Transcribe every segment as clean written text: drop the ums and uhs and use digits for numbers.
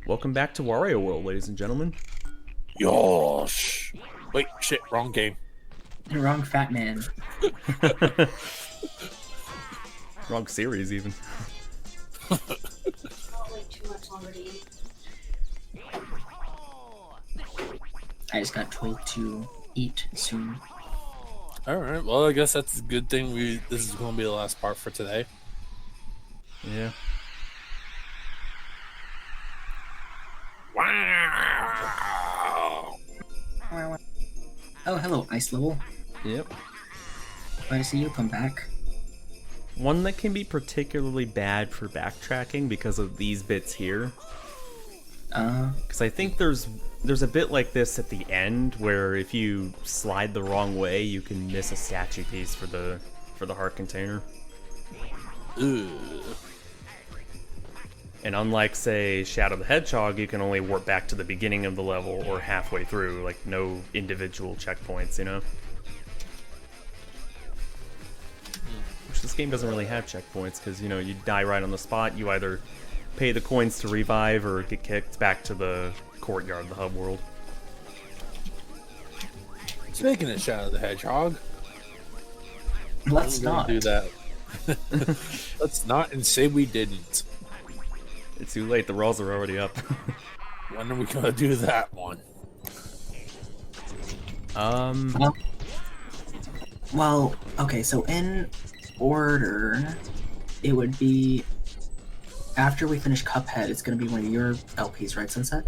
Welcome back to Wario World, ladies and gentlemen. Yosh. Wait, shit, wrong game. Wrong fat man. Wrong series, even. Not wait too much longer to eat. I just got told to eat soon. Alright, well, I guess that's a good thing. This is going to be the last part for today. Yeah. Wow. Oh, hello, Ice Level. Yep. Glad to see you come back. One that can be particularly bad for backtracking because of these bits here. Because I think there's a bit like this at the end where if you slide the wrong way, you can miss a statue piece for the heart container. Ugh. And unlike, say, Shadow the Hedgehog, you can only warp back to the beginning of the level or halfway through, like no individual checkpoints, you know? Which this game doesn't really have checkpoints, because, you know, you die right on the spot, you either pay the coins to revive or get kicked back to the courtyard, the hub world. Speaking of Shadow the Hedgehog, Let's not do that. Let's not and say we didn't. It's too late, the rolls are already up. When are we going to do that one? Well, okay, so in order, it would be after we finish Cuphead, it's going to be one of your LPs, right, Sunset?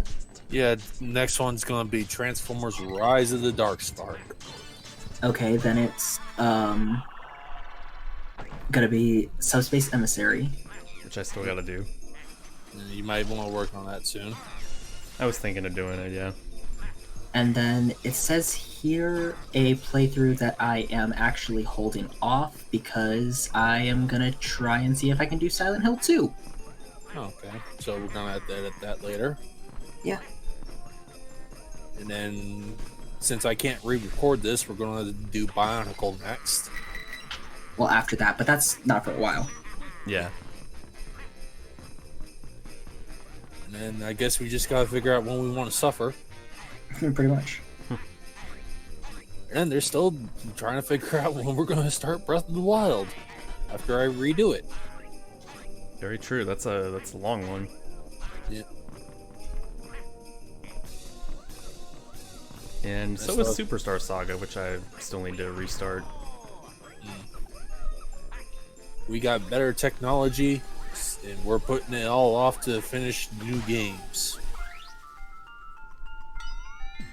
Yeah, next one's going to be Transformers Rise of the Darkspark. Okay, then it's gonna be Subspace Emissary. Which I still gotta do. You might want to work on that soon. I was thinking of doing it, yeah. And then it says here a playthrough that I am actually holding off because I am gonna try and see if I can do Silent Hill 2. Okay, so we're going to have to edit that later. Yeah. And then, since I can't re-record this, we're going to do Bionicle next. Well, after that, but that's not for a while. Yeah. And then I guess we just got to figure out when we want to suffer. Pretty much. And they're still trying to figure out when we're going to start Breath of the Wild after I redo it. Very true, that's a long one. Yeah. And so is Superstar Saga, which I still need to restart. We got better technology, and we're putting it all off to finish new games.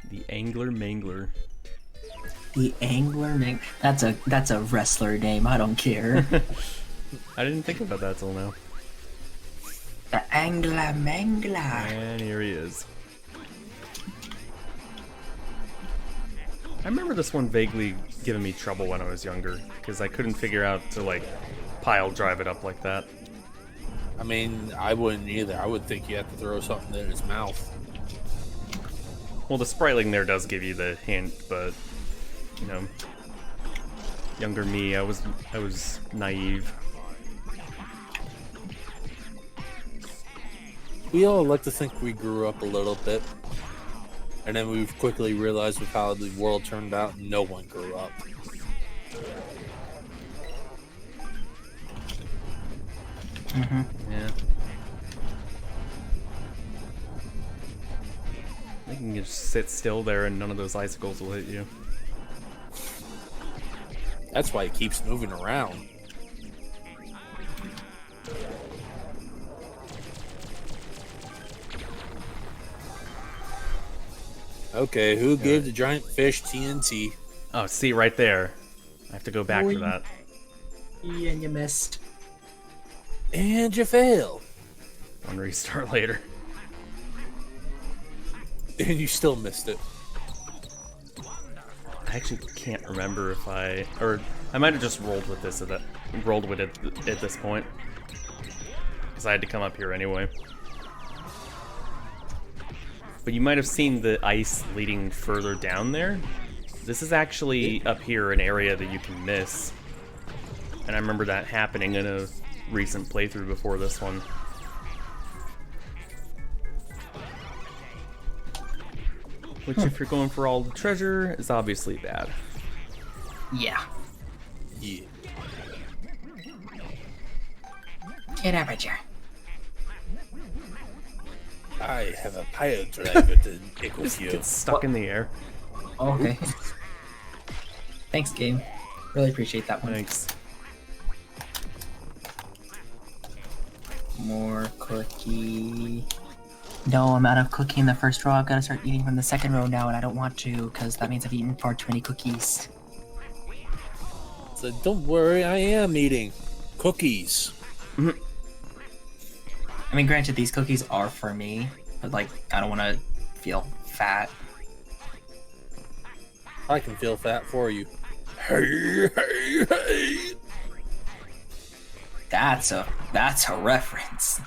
The Angler Mangler. The Angler Ming. That's a wrestler name. I don't care. I didn't think about that till now. The Angler Mangler. And here he is. I remember this one vaguely giving me trouble when I was younger, because I couldn't figure out to, like, pile drive it up like that. I mean, I wouldn't either. I would think you have to throw something in his mouth. Well, the spriteling there does give you the hint, but, you know, younger me, I was naive. We all like to think we grew up a little bit, and then we've quickly realized with how the world turned out, no one grew up. Yeah. You can just sit still there and none of those icicles will hit you. That's why it keeps moving around. Okay, who gave the giant fish TNT? Oh, see, right there. I have to go back for that. Yeah, and you missed. And you fail. One restart later. And you still missed it. I actually can't remember if I might have just rolled with this at this point, because I had to come up here anyway. But you might have seen the ice leading further down there. This is actually up here an area that you can miss, and I remember that happening in a recent playthrough before this one. Which, if you're going for all the treasure, is obviously bad. Yeah. Yeah. Get over here. I have a pile driver to take with you. It's stuck in the air. Okay. Thanks, game. Really appreciate that one. Thanks. More cookie. No, I'm out of cookie in the first row. I've got to start eating from the second row now, and I don't want to, because that means I've eaten far too many cookies. So don't worry, I am eating cookies. I mean, granted, these cookies are for me, but, like, I don't want to feel fat. I can feel fat for you. Hey, hey, hey! That's a reference.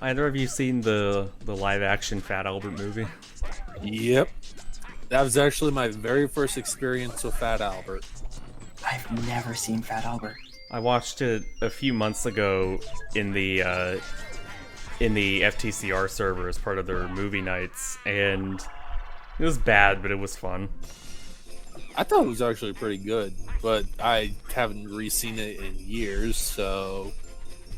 Either of you seen the live action Fat Albert movie? Yep. That was actually my very first experience with Fat Albert. I've never seen Fat Albert. I watched it a few months ago in the FTCR server as part of their movie nights, and it was bad, but it was fun. I thought it was actually pretty good, but I haven't re-seen it in years, so...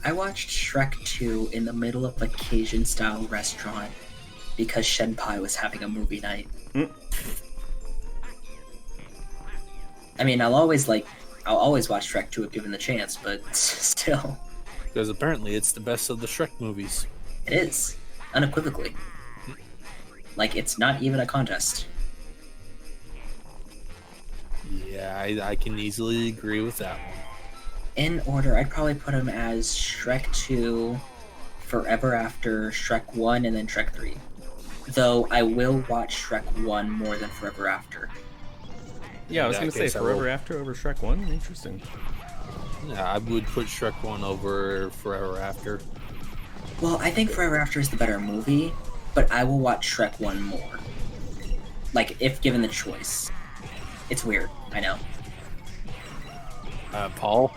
I watched Shrek 2 in the middle of a Cajun-style restaurant because Shenpai was having a movie night. I mean, I'll always watch Shrek 2 if given the chance, but still. Because apparently it's the best of the Shrek movies. It is, unequivocally. Like, it's not even a contest. Yeah, I can easily agree with that one. In order, I'd probably put them as Shrek 2, Forever After, Shrek 1, and then Shrek 3. Though I will watch Shrek 1 more than Forever After. Yeah, I was In going that to say case, I Forever will. After over Shrek 1? Interesting. Yeah, I would put Shrek 1 over Forever After. Well, I think Forever After is the better movie, but I will watch Shrek 1 more. Like, if given the choice. It's weird, I know. Paul?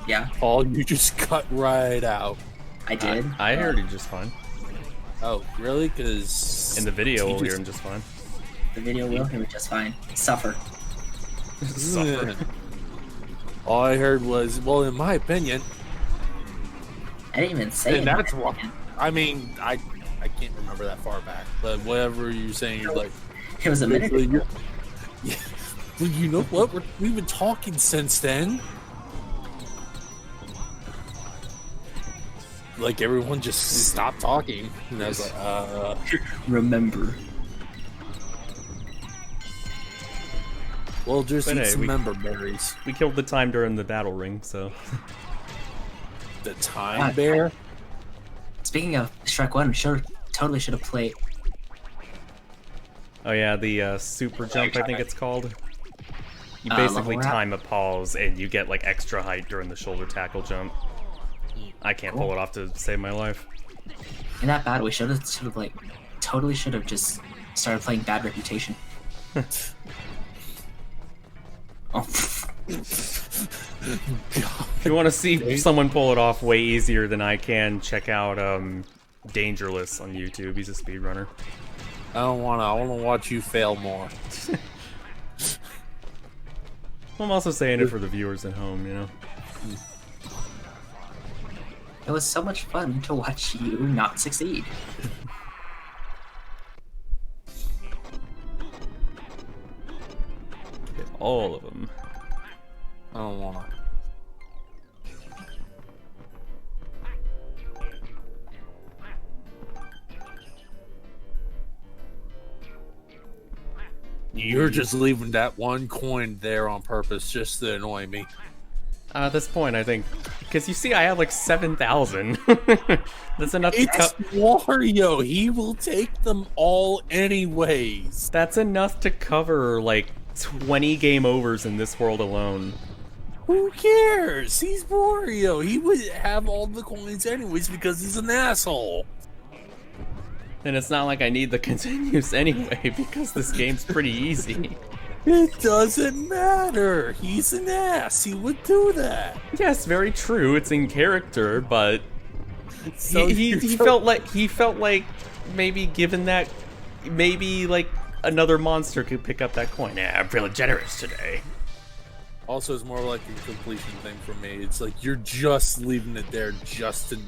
Yeah, Paul, you just cut right out. I did. I heard it just fine. Oh, really? Because... In the video, we'll hear him just fine. The video will hear me just fine. Suffer. Suffer. All I heard was, well, in my opinion, I didn't even say and it. that's why. I mean, I can't remember that far back, but whatever you're saying, you're like, It was a minute ago. yeah. Well, you know what? We've been talking since then. Like everyone just stopped talking, and I was like, Remember. well, just But eat hey, some we- member berries. We killed the time during the battle ring, so... The time bear. Speaking of Shrek 1, totally should have played. Oh yeah, the super jump, I think it's called. You basically level wrap? time a pause, and you get like extra height during the shoulder tackle jump. I can't pull it off to save my life. In that bad, we should have totally should have just started playing Bad Reputation. Oh, If you want to see someone pull it off way easier than I can, check out Dangerless on YouTube. He's a speedrunner. I don't wanna. I wanna watch you fail more. I'm also saying it for the viewers at home, you know. it was so much fun to watch you not succeed. Hit all of them. I don't wanna. You're just leaving that one coin there on purpose just to annoy me. At this point, I think, because you see, I have like 7,000. That's enough to It's Wario. He will take them all anyways. That's enough to cover like 20 game overs in this world alone. Who cares? He's Wario. He would have all the coins anyways because he's an asshole. And it's not like I need the continues anyway, because this game's pretty easy. It doesn't matter. He's an ass. He would do that. Yes, very true. It's in character, but So he felt like maybe given that, maybe like another monster could pick up that coin. Yeah, I'm feeling generous today. Also, it's more like a completion thing for me. It's like you're just leaving it there just to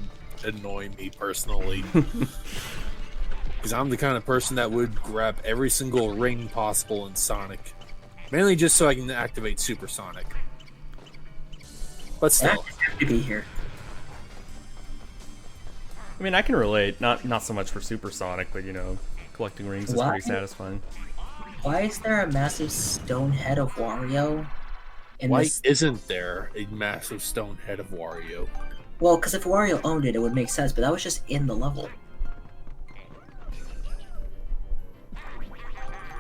annoy me personally. Because I'm the kind of person that would grab every single ring possible in Sonic. Mainly just so I can activate Super Sonic. But still. To be here. I mean, I can relate. Not so much for Super Sonic, but you know, collecting rings is Why? pretty satisfying. Why is there a massive stone head of Wario? Why This... isn't there a massive stone head of Wario? Well, because if Wario owned it, it would make sense, but that was just in the level.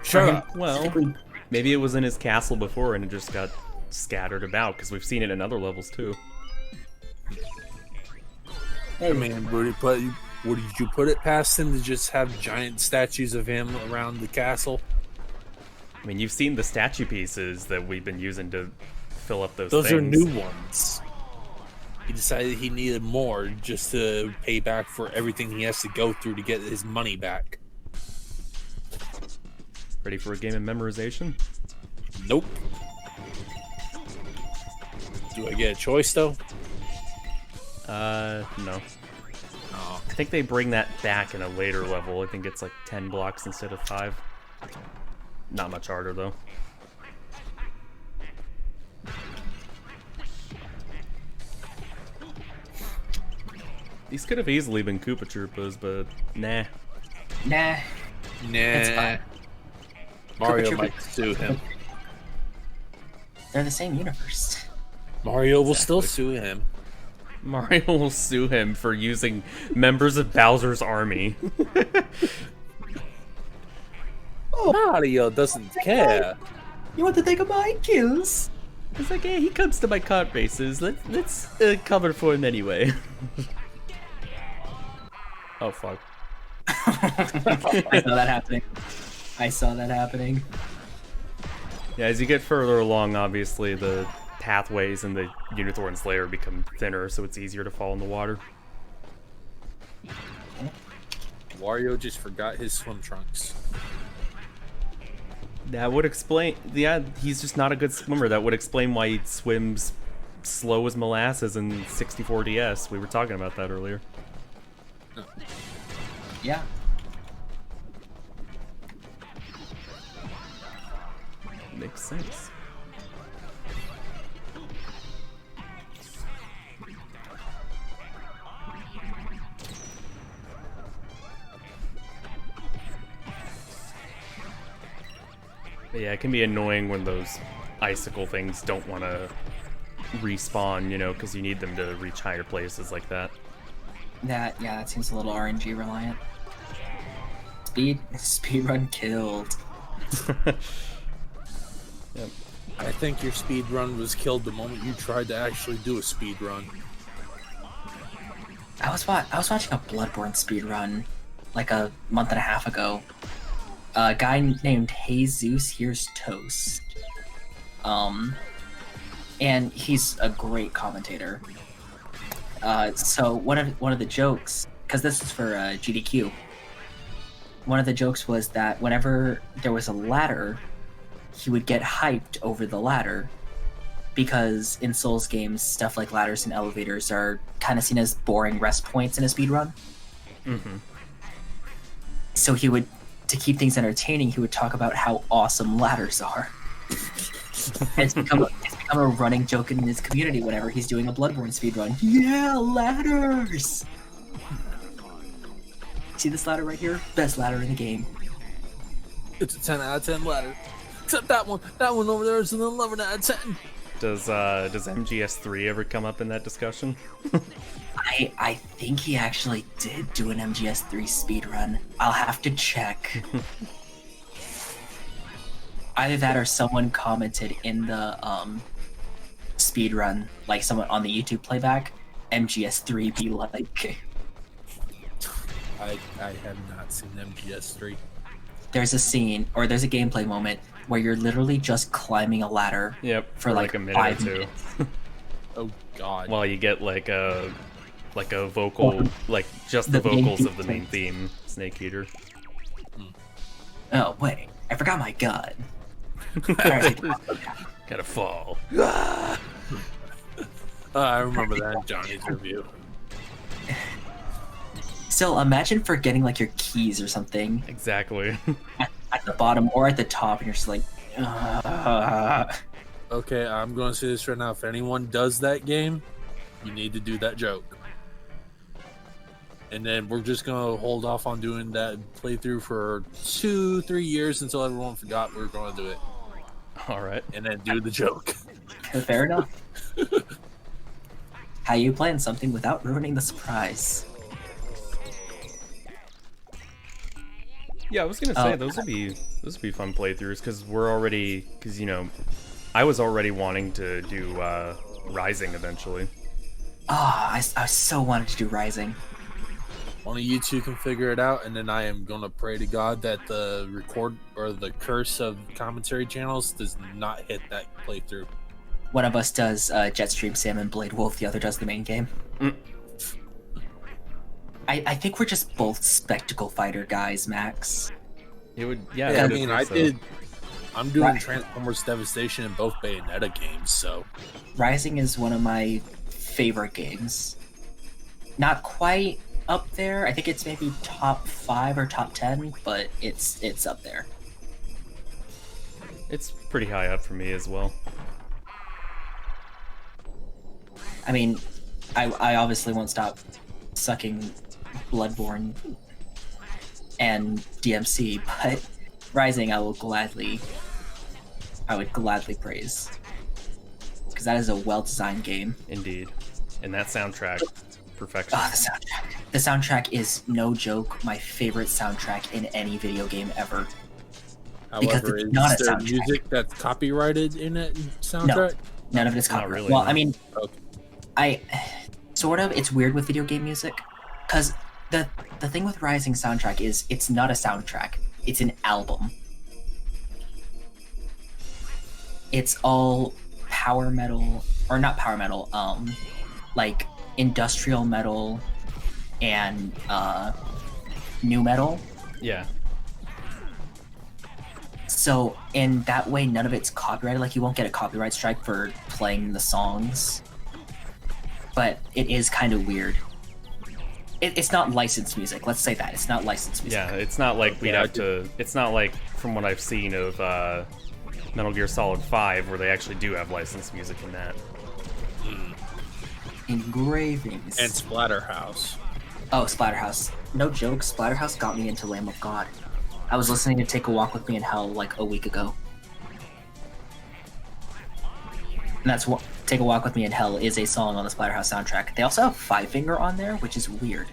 Shut For him up. Well, specifically- maybe it was in his castle before and it just got scattered about, because we've seen it in other levels too. I mean, would you put it past him to just have giant statues of him around the castle? I mean, you've seen the statue pieces that we've been using to fill up those Those things. are new ones. He decided he needed more just to pay back for everything he has to go through to get his money back. Ready for a game of memorization? Nope. Do I get a choice, though? No. Oh. I think they bring that back in a later level. I think it's like 10 blocks instead of 5. Not much harder, though. These could have easily been Koopa Troopas, but nah. Nah. It's Nah. fine. Mario Koopa might sue him. They're the same universe. Mario will still sue him. Mario will sue him for using members of Bowser's army. Mario doesn't care. You want to take my kills? It's like, hey, he comes to my kart races. Let's cover for him anyway. Oh, fuck. I saw that happening. Yeah, as you get further along, obviously, the pathways in the Unithorn's lair become thinner, so it's easier to fall in the water. Wario just forgot his swim trunks. That would explain... Yeah, he's just not a good swimmer. That would explain why he swims slow as molasses in 64 DS. We were talking about that earlier. Yeah. Makes sense. But yeah, it can be annoying when those icicle things don't want to respawn, you know, because you need them to reach higher places like that. That seems a little RNG reliant. Speedrun killed. Yep. I think your speed run was killed the moment you tried to actually do a speed run. I was watching a Bloodborne speedrun like a month and a half ago. A guy named Jesus Here's Toast. And he's a great commentator. So one of the jokes, because this is for GDQ, one of the jokes was that whenever there was a ladder, he would get hyped over the ladder, because in Souls games, stuff like ladders and elevators are kind of seen as boring rest points in a speedrun. Mm-hmm. So he would, to keep things entertaining, he would talk about how awesome ladders are. It's become a running joke in his community whenever he's doing a Bloodborne speedrun. Yeah, ladders! See this ladder right here? Best ladder in the game. It's a 10 out of 10 ladder. Except that one. That one over there is an 11 out of 10. Does MGS3 ever come up in that discussion? I think he actually did do an MGS3 speedrun. I'll have to check. Either that or someone commented in the speedrun, like someone on the YouTube playback, MGS3 be like. I have not seen MGS3. There's a scene, or there's a gameplay moment, where you're literally just climbing a ladder. Yep, For like a minute 5 or two. minutes. Oh god. While you get like a like a vocal, like just the the main vocals of the theme. main theme, Snake Eater. Oh wait, I forgot my gun. Gotta fall. I remember that in Johnny's review. Still, imagine forgetting like your keys or something Exactly. at the bottom or at the top, and you're just like, Okay, I'm going to say this right now. If anyone does that game, you need to do that joke. And then we're just going to hold off on doing that playthrough for 2-3 years until everyone forgot we were going to do it. All right. And then do the joke. Fair enough. How you plan something without ruining the surprise? Yeah, I was gonna say those would be fun playthroughs because you know, I was already wanting to do Rising eventually. I so wanted to do Rising. Only you two can figure it out, and then I am going to pray to God that the record or the curse of commentary channels does not hit that playthrough. One of us does Jetstream Salmon Blade Wolf, the other does the main game. I think we're just both spectacle fighter guys, Max. It would, yeah. Yeah, I would mean, think so. I'm doing Right. Transformers Devastation in both Bayonetta games, so Rising is one of my favorite games. Not quite up there. I think it's maybe top 5 or top 10, but it's up there. It's pretty high up for me as well. I mean, I obviously won't stop sucking Bloodborne and DMC, but Rising I would gladly praise, because that is a well-designed game. Indeed. And that soundtrack, perfection. Oh, the soundtrack is no joke my favorite soundtrack in any video game ever. Because however, it's is not a there soundtrack. music that's copyrighted in that soundtrack? None of it is Not copyrighted. really, Well, no. I mean, Okay. I sort of. It's weird with video game music, because the thing with Rising soundtrack is it's not a soundtrack. It's an album. It's all power metal, or not power metal. Like industrial metal and new metal. Yeah. So in that way, none of it's copyrighted. Like you won't get a copyright strike for playing the songs. But it is kind of weird. It's not licensed music. Let's say that. It's not licensed music. Yeah, it's not like we'd Yeah, have to. It's not like from what I've seen of Metal Gear Solid 5, where they actually do have licensed music in that. Engravings. And Splatterhouse. Oh, Splatterhouse. No joke, Splatterhouse got me into Lamb of God. I was listening to Take a Walk with Me in Hell like a week ago. And that's what Take a Walk with Me in Hell is a song on the Splatterhouse soundtrack. They also have Five Finger on there, which is weird.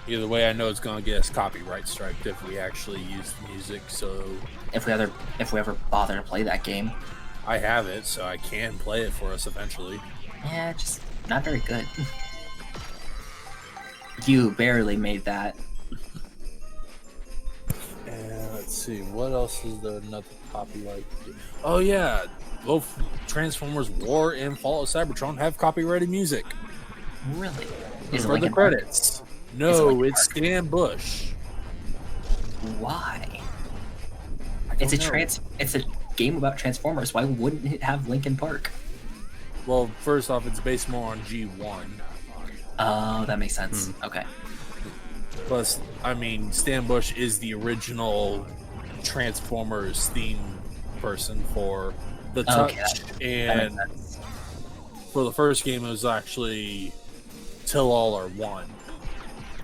Either way, I know it's going to get us copyright striked if we actually use the music, so If we ever bother to play that game. I have it, so I can play it for us eventually. Yeah, just not very good. You barely made that. And let's see, what else is there another copyright? Oh yeah, both Transformers War and Fall of Cybertron have copyrighted music Really? Is it for the Linkin Park? credits. No, Linkin it's Stan Bush. Why? I It's don't know. it's a game about Transformers. Why wouldn't it have Linkin Park? Well, first off, it's based more on G1. Oh, that makes sense. Okay. Plus, I mean, Stan Bush is the original Transformers theme person for the Touch, Okay, that and makes sense. for the first game, it was actually Till All Are One.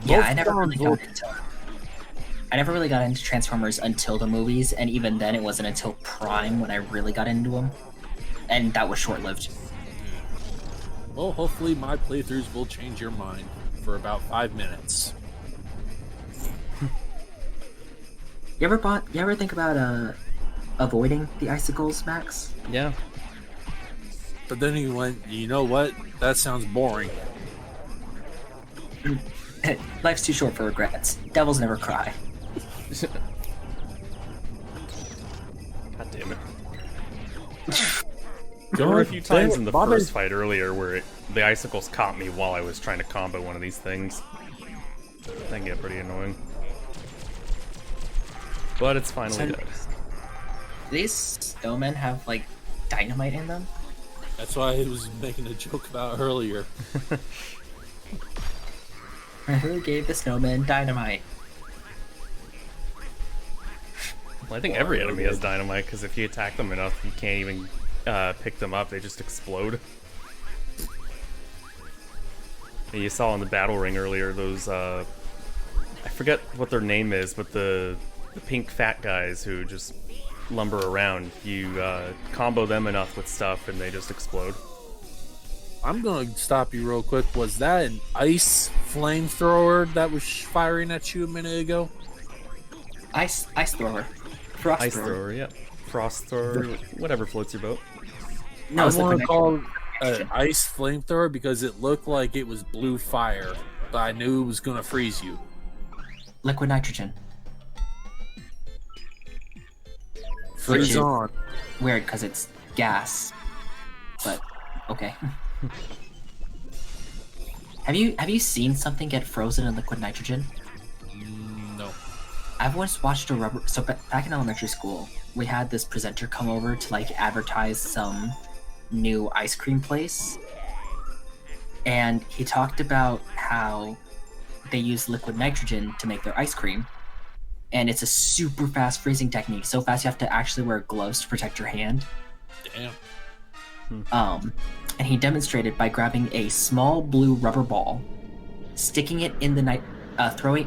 Yeah, Both I never really songs got into Transformers until the movies, and even then, it wasn't until Prime when I really got into them, and that was short-lived. Well, hopefully, my playthroughs will change your mind for about 5 minutes. You ever think about avoiding the icicles, Max? Yeah. But then he went, you know what? That sounds boring. Life's too short for regrets. Devils never cry. God damn it. There were a few times in the first fight earlier where the icicles caught me while I was trying to combo one of these things. That can get pretty annoying. But it's finally dead. These snowmen have like dynamite in them. That's why I was making a joke about earlier. Who gave the snowman dynamite? Well, I think every enemy has dynamite, because if you attack them enough, you can't even pick them up. They just explode. And you saw in the battle ring earlier those, I forget what their name is, but the pink fat guys who just lumber around. You combo them enough with stuff and they just explode. I'm gonna stop you real quick. Was that an ice flamethrower that was firing at you a minute ago? Ice thrower. Frost Ice thrower. thrower, yeah. Frost thrower, whatever floats your boat. No, I it's want liquid to call it nitrogen. an ice flamethrower because it looked like it was blue fire, but I knew it was gonna freeze you. Liquid nitrogen. Freeze is- on. Weird because it's gas. But okay. Have you seen something get frozen in liquid nitrogen? No. I've once watched a rubber. So back in elementary school, we had this presenter come over to like advertise some new ice cream place, and he talked about how they use liquid nitrogen to make their ice cream, and it's a super fast freezing technique. So fast you have to actually wear gloves to protect your hand. Damn. And he demonstrated by grabbing a small blue rubber ball, sticking it in the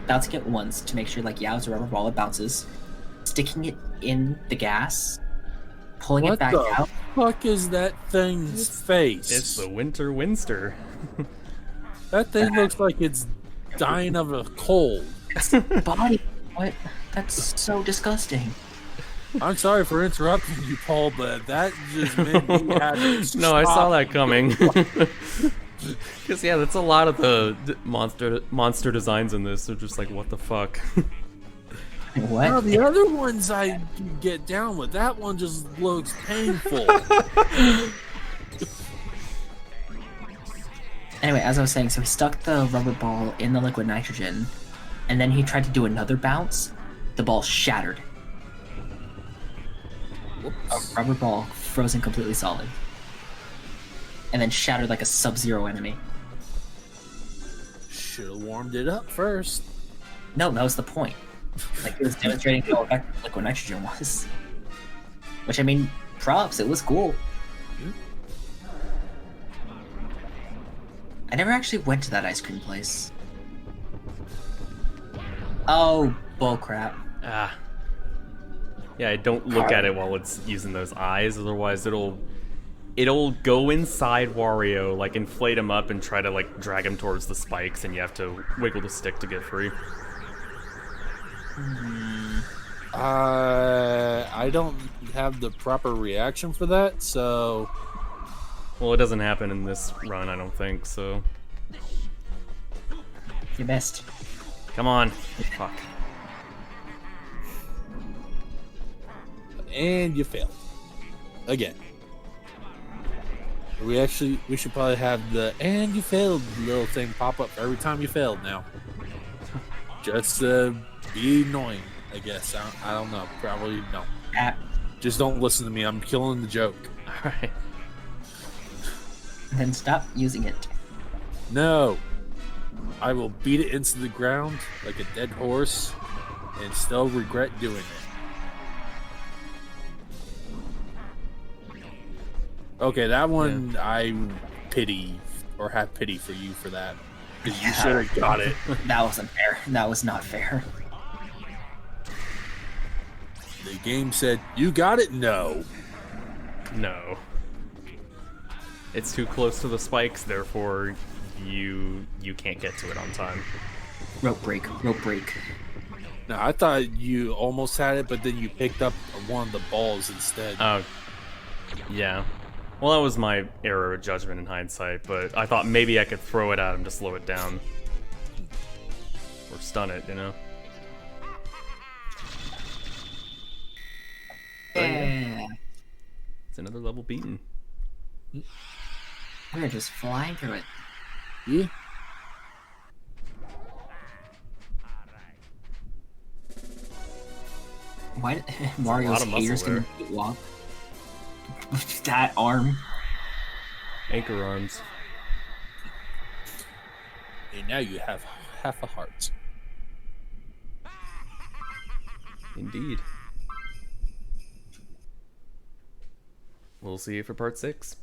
bouncing it once to make sure, like, yeah, it's a rubber ball, it bounces, sticking it in the gas, pulling it What back the out. fuck is that thing's face? It's the Winter Winster. That thing looks like it's dying of a cold. Body. What? That's so disgusting. I'm sorry for interrupting you, Paul, but that just made me have to No, I saw stop. that coming. Because, yeah, that's a lot of the monster designs in this. They're just like, what the fuck? What? No, the other ones I can get down with. That one just looks painful. Anyway, as I was saying, so he stuck the rubber ball in the liquid nitrogen, and then he tried to do another bounce. The ball shattered. A rubber ball frozen completely solid. And then shattered like a Sub-Zero enemy. Should have warmed it up first. No, that was the point. Like, it was demonstrating how effective liquid nitrogen was. Which, I mean, props, it was cool. I never actually went to that ice cream place. Oh, bullcrap. Ah. Yeah, don't look at it while it's using those eyes, otherwise it'll go inside Wario, like inflate him up and try to like drag him towards the spikes, and you have to wiggle the stick to get free. I don't have the proper reaction for that, so Well, it doesn't happen in this run, I don't think, so... You missed. Come on. Fuck. and you failed again. We should probably have the "and you failed" little thing pop up every time you failed now. Just be annoying, I guess. I don't know. Probably no. Just don't listen to me. I'm killing the joke. Alright. Then stop using it. No. I will beat it into the ground like a dead horse and still regret doing it. Okay, that one I pity or have pity for you for that. Because you should have got it. That wasn't fair. That was not fair. The game said, "You got it?" No. No. It's too close to the spikes, therefore you can't get to it on time. Rope break. Rope break. No, I thought you almost had it, but then you picked up one of the balls instead. Oh, yeah. Well, that was my error of judgment in hindsight, but I thought maybe I could throw it at him to slow it down. Or stun it, you know? Yeah. It's another level beaten. We're just flying through it. Yeah. Why did a Mario's lot of muscle haters there. can walk? That arm. Anchor arms. And now you have half a heart. Indeed. We'll see you for part 6.